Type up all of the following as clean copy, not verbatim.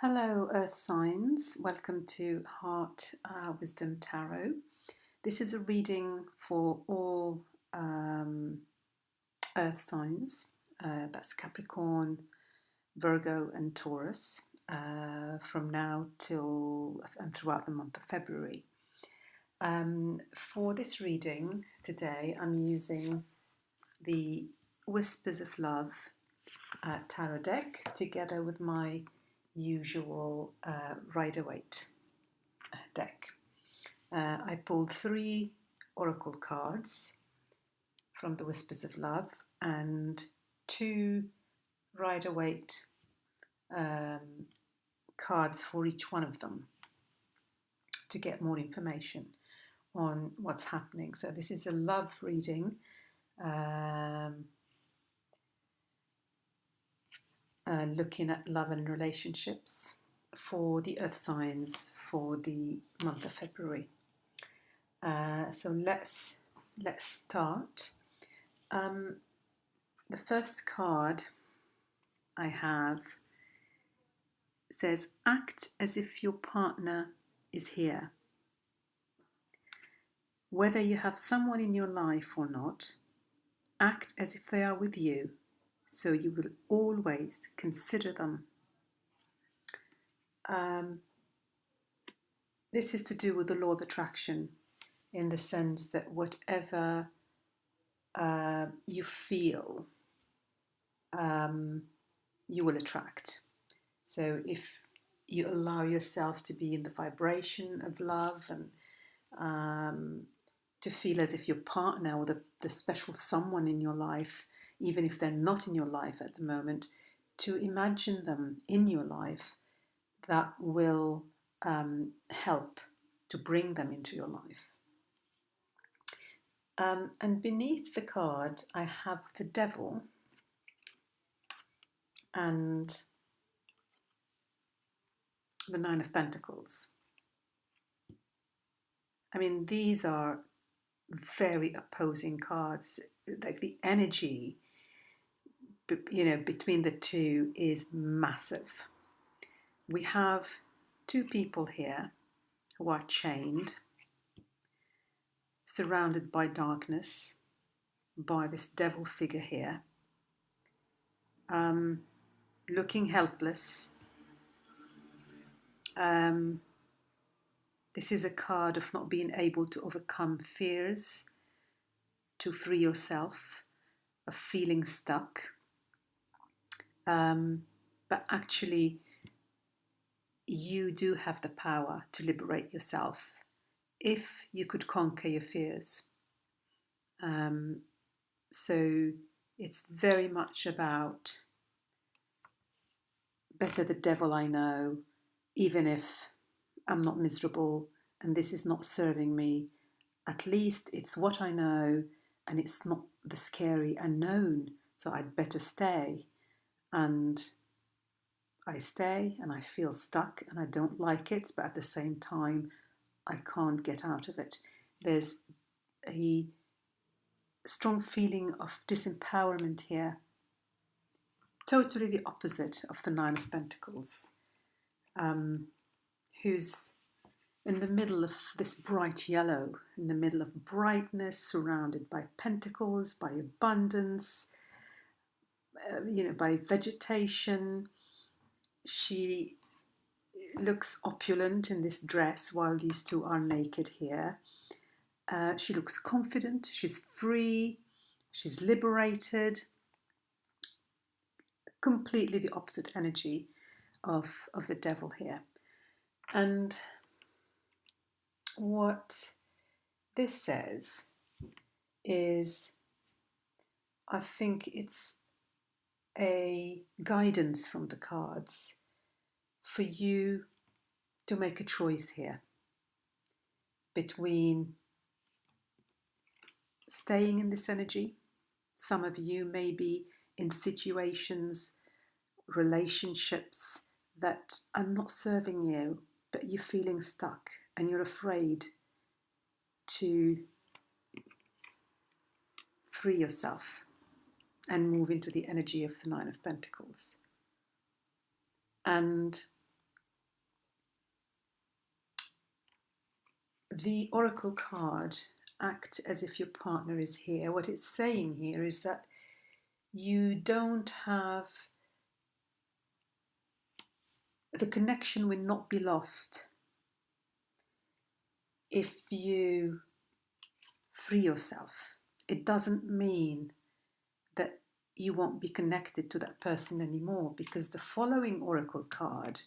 Hello, Earth signs. Welcome to Heart Wisdom Tarot. This is a reading for all Earth signs. That's Capricorn, Virgo, and Taurus from now till and throughout the month of February. For this reading today, I'm using the Whispers of Love tarot deck together with my usual Rider-Waite deck. I pulled 3 oracle cards from the Whispers of Love and 2 Rider-Waite cards for each one of them to get more information on what's happening. So this is a love reading. Looking at love and relationships for the earth signs for the month of February. So let's start. The first card I have says, act as if your partner is here. Whether you have someone in your life or not, act as if they are with you, so you will always consider them. This is to do with the law of attraction, in the sense that whatever you feel, you will attract. So if you allow yourself to be in the vibration of love and to feel as if your partner or the special someone in your life, even if they're not in your life at the moment, to imagine them in your life, that will help to bring them into your life. And beneath the card, I have the Devil and the Nine of Pentacles. I mean, these are very opposing cards. Like the energy, between the two is massive. We have 2 people here who are chained, surrounded by darkness, by this devil figure here, looking helpless. This is a card of not being able to overcome fears, to free yourself, of feeling stuck. But actually, you do have the power to liberate yourself if you could conquer your fears. So it's very much about better the devil I know, even if I'm not miserable and this is not serving me. At least it's what I know and it's not the scary unknown, so I'd better stay. And I stay and I feel stuck and I don't like it, but at the same time, I can't get out of it. There's a strong feeling of disempowerment here. Totally the opposite of the Nine of Pentacles, who's in the middle of this bright yellow, in the middle of brightness, surrounded by pentacles, by abundance, by vegetation. She looks opulent in this dress while these 2 are naked here. She looks confident, she's free, she's liberated. Completely the opposite energy of the devil here. And what this says is, I think it's a guidance from the cards for you to make a choice here between staying in this energy. Some of you may be in situations, relationships that are not serving you, but you're feeling stuck and you're afraid to free yourself and move into the energy of the Nine of Pentacles. And the oracle card, act as if your partner is here. What it's saying here is that you don't have, the connection will not be lost if you free yourself. It doesn't mean that you won't be connected to that person anymore, because the following oracle card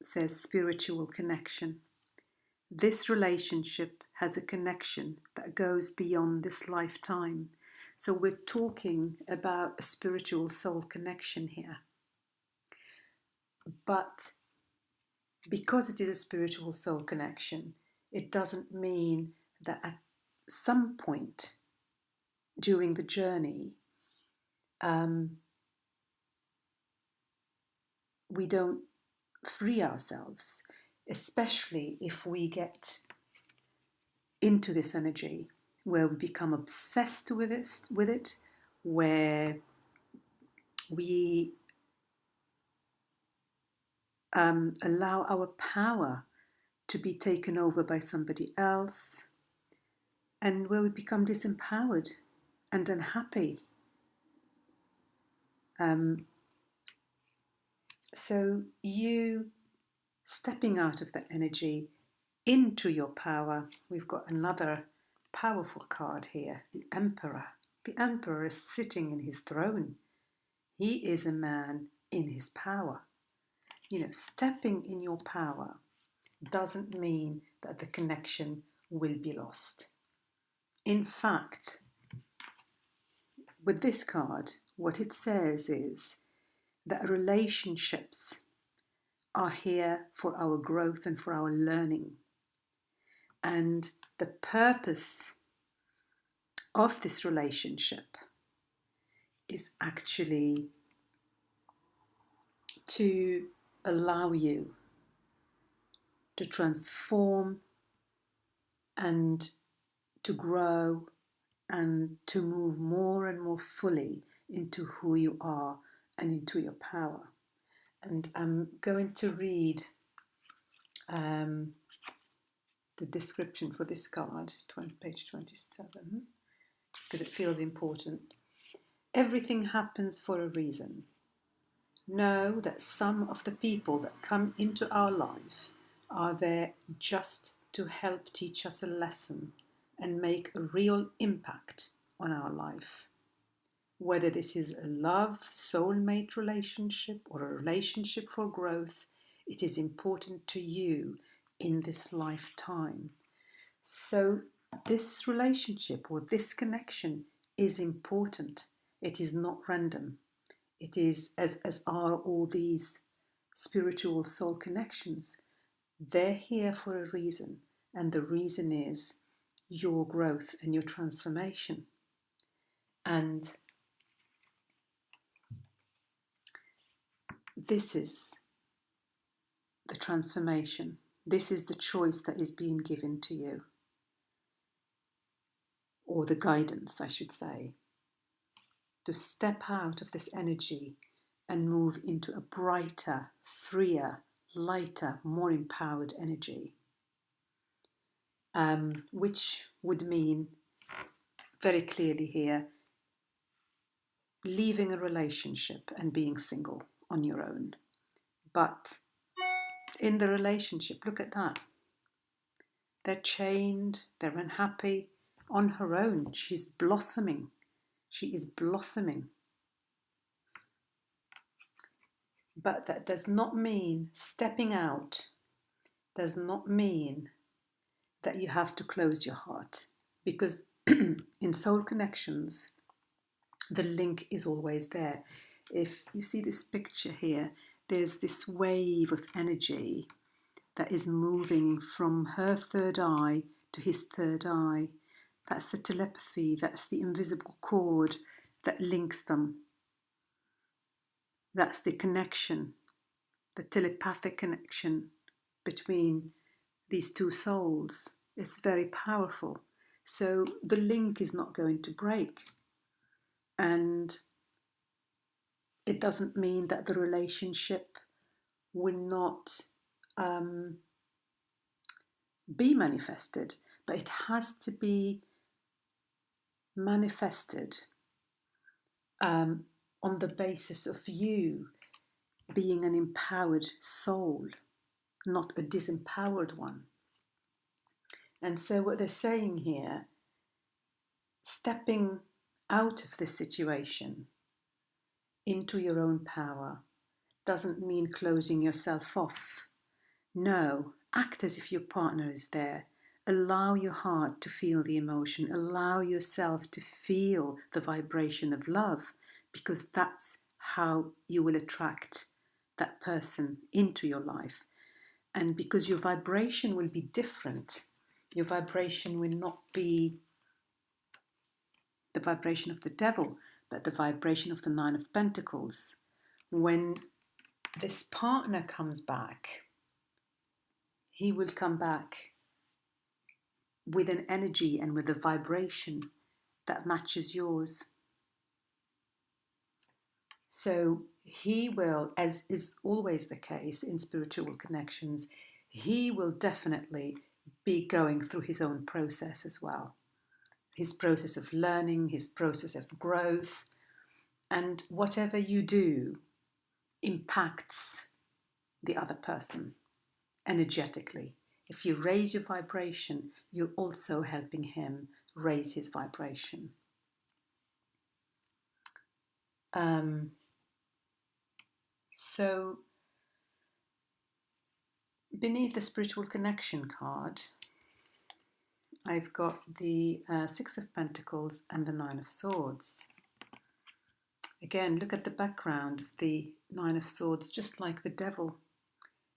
says spiritual connection. This relationship has a connection that goes beyond this lifetime. So we're talking about a spiritual soul connection here. But because it is a spiritual soul connection, it doesn't mean that at some point during the journey, we don't free ourselves, especially if we get into this energy where we become obsessed with it, where we allow our power to be taken over by somebody else, and where we become disempowered and unhappy. So you stepping out of that energy into your power. We've got another powerful card here, the Emperor. The Emperor is sitting in his throne. He is a man in his power. Stepping in your power doesn't mean that the connection will be lost. In fact, with this card, what it says is that relationships are here for our growth and for our learning. And the purpose of this relationship is actually to allow you to transform and to grow and to move more and more fully into who you are and into your power. And I'm going to read the description for this card, page 27, because it feels important. Everything happens for a reason. Know that some of the people that come into our life are there just to help teach us a lesson and make a real impact on our life. Whether this is a love, soulmate relationship or a relationship for growth, it is important to you in this lifetime. So this relationship or this connection is important. It is not random. It is, as are all these spiritual soul connections. They're here for a reason, and the reason is your growth and your transformation. And this is the transformation. This is the choice that is being given to you, or the guidance, I should say, to step out of this energy and move into a brighter, freer, lighter, more empowered energy, which would mean very clearly here leaving a relationship and being single on your own. But in the relationship, look at that. They're chained, they're unhappy on her own. She's blossoming. She is blossoming. But that does not mean stepping out, does not mean that you have to close your heart. Because in soul connections, the link is always there. If you see this picture here, there's this wave of energy that is moving from her third eye to his third eye. That's the telepathy, that's the invisible cord that links them. That's the connection, the telepathic connection between these two souls. It's very powerful. So the link is not going to break. And it doesn't mean that the relationship will not be manifested, but it has to be manifested on the basis of you being an empowered soul, not a disempowered one. And so what they're saying here, stepping out of this situation into your own power doesn't mean closing yourself off. No, act as if your partner is there. Allow your heart to feel the emotion. Allow yourself to feel the vibration of love, because that's how you will attract that person into your life. And because your vibration will be different, your vibration will not be the vibration of the devil, but the vibration of the Nine of Pentacles. When this partner comes back, he will come back with an energy and with a vibration that matches yours. So he will, as is always the case in spiritual connections, he will definitely be going through his own process as well. His process of learning, his process of growth. And whatever you do impacts the other person energetically. If you raise your vibration, you're also helping him raise his vibration. So beneath the spiritual connection card, I've got the Six of Pentacles and the Nine of Swords. Again, look at the background of the Nine of Swords, just like the devil.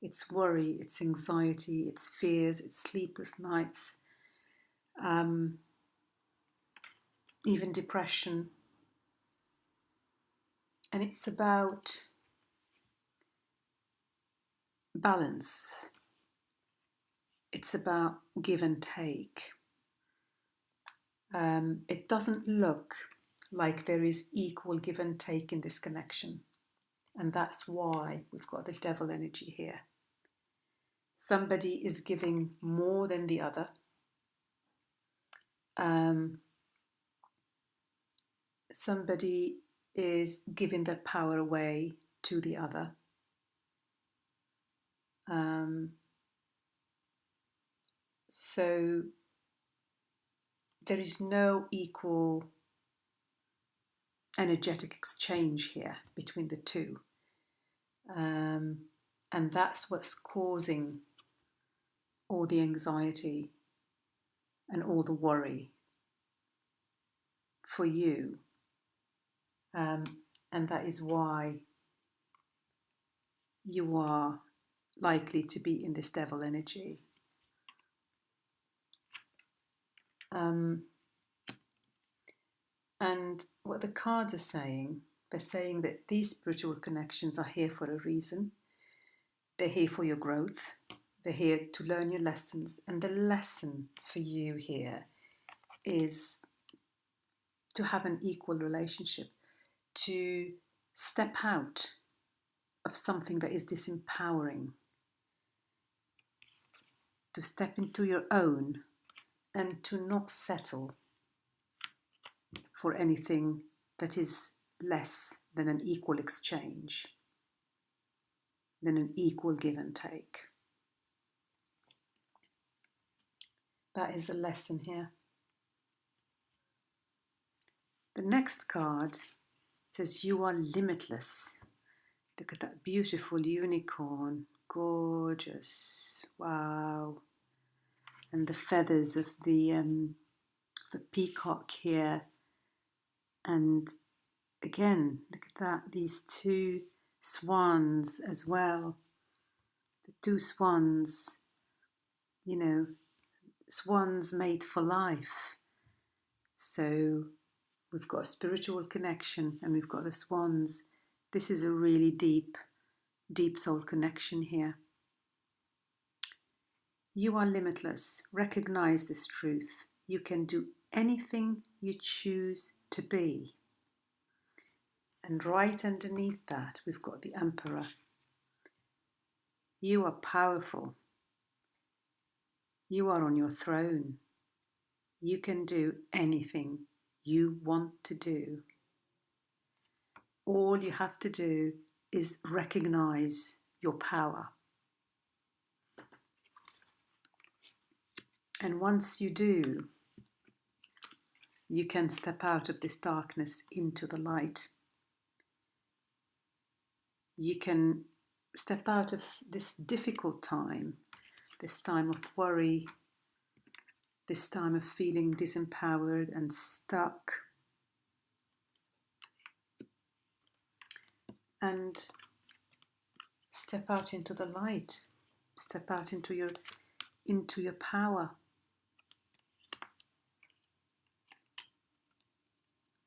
It's worry, it's anxiety, it's fears, it's sleepless nights, even depression. And it's about balance. It's about give and take. It doesn't look like there is equal give and take in this connection. And that's why we've got the devil energy here. Somebody is giving more than the other. Somebody is giving their power away to the other. So there is no equal energetic exchange here between the two. And that's what's causing all the anxiety and all the worry for you. And that is why you are likely to be in this devil energy. And what the cards are saying, they're saying that these spiritual connections are here for a reason. They're here for your growth. They're here to learn your lessons. And the lesson for you here is to have an equal relationship, to step out of something that is disempowering, to step into your own and to not settle for anything that is less than an equal exchange, than an equal give and take. That is the lesson here. The next card says you are limitless. Look at that beautiful unicorn. Gorgeous. Wow. And the feathers of the peacock here. And again, look at that. These two swans as well. The two swans, you know, swans made for life. So we've got a spiritual connection and we've got the swans. This is a really deep, deep soul connection here. You are limitless. Recognize this truth. You can do anything you choose to be. And right underneath that, we've got the Emperor. You are powerful. You are on your throne. You can do anything you want to do. All you have to do is recognize your power. And once you do, you can step out of this darkness into the light. You can step out of this difficult time, this time of worry, this time of feeling disempowered and stuck, and step out into the light, step out into your power,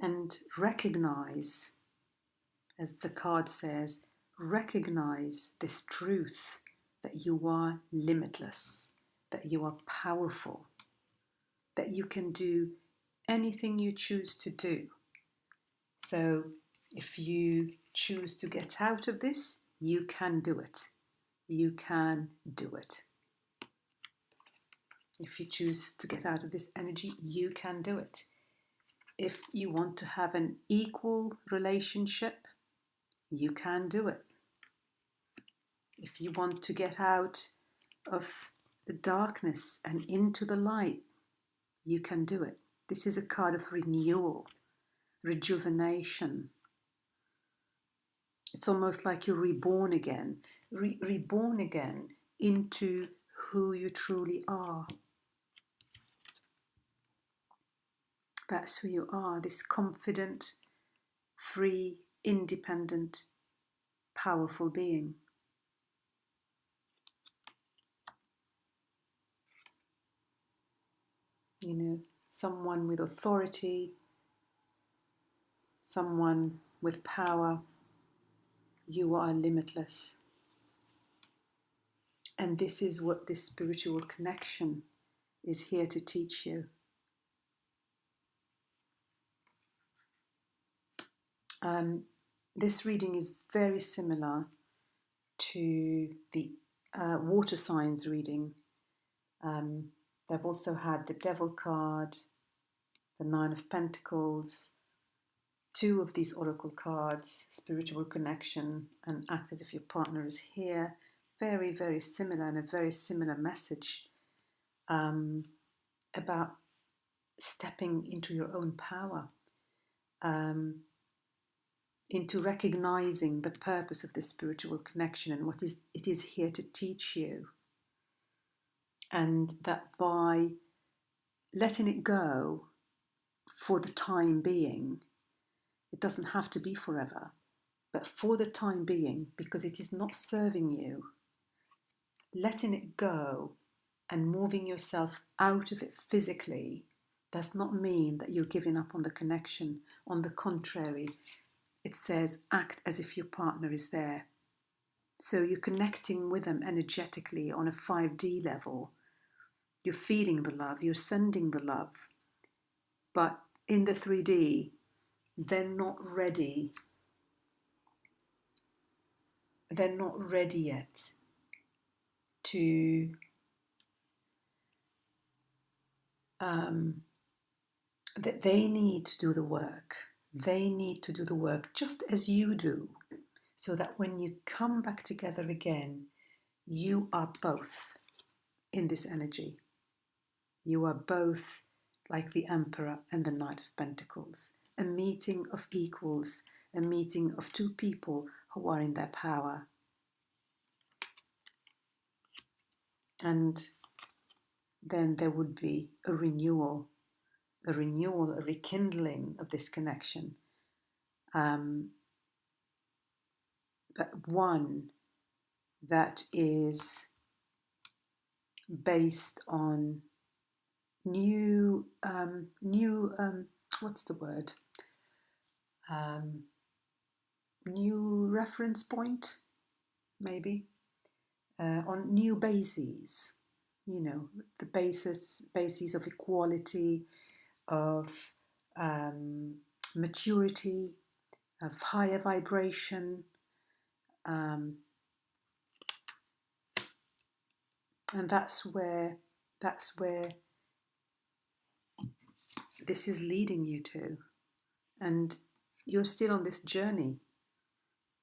and recognize, as the card says, recognize this truth that you are limitless, that you are powerful, that you can do anything you choose to do. So if you choose to get out of this, you can do it. You can do it. If you choose to get out of this energy, you can do it. If you want to have an equal relationship, you can do it. If you want to get out of the darkness and into the light, you can do it. This is a card of renewal, rejuvenation. It's almost like you're reborn again, reborn again into who you truly are. That's who you are, this confident, free, independent, powerful being. You know, someone with authority, someone with power. You are limitless. And this is what this spiritual connection is here to teach you. This reading is very similar to the water signs reading. They've also had the Devil card, the Nine of Pentacles, two of these oracle cards, spiritual connection and act as if your partner is here. Very, very similar, and a very similar message about stepping into your own power, into recognizing the purpose of this spiritual connection and what it is here to teach you. And that by letting it go for the time being, it doesn't have to be forever, but for the time being, because it is not serving you, letting it go and moving yourself out of it physically does not mean that you're giving up on the connection. On the contrary, it says act as if your partner is there. So you're connecting with them energetically on a 5D level. You're feeling the love, you're sending the love. But in the 3D, they're not ready. They're not ready yet to that they need to do the work. They need to do the work just as you do, so that when you come back together again, you are both in this energy. You are both like the Emperor and the Knight of Pentacles, a meeting of equals, a meeting of two people who are in their power. And then there would be a renewal, a rekindling of this connection. But one that is based on new what's the word? New reference point, maybe, on new bases. You know, the bases of equality, of maturity, of higher vibration, and that's where That's where this is leading you to. And you're still on this journey.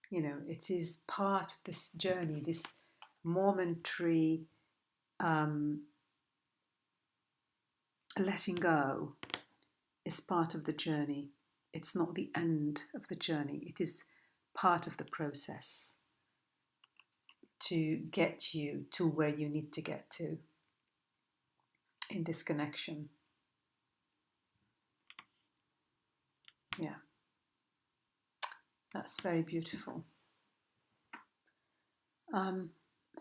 You know, it is part of this journey, this momentary letting go is part of the journey. It's not the end of the journey. It is part of the process to get you to where you need to get to in this connection. Yeah, that's very beautiful.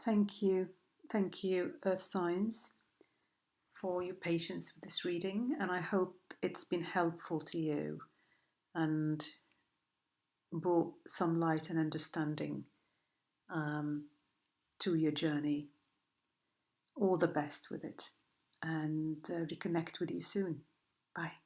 Thank you, Earth Signs, for your patience with this reading, and I hope it's been helpful to you and brought some light and understanding to your journey. All the best with it, and reconnect with you soon. Bye.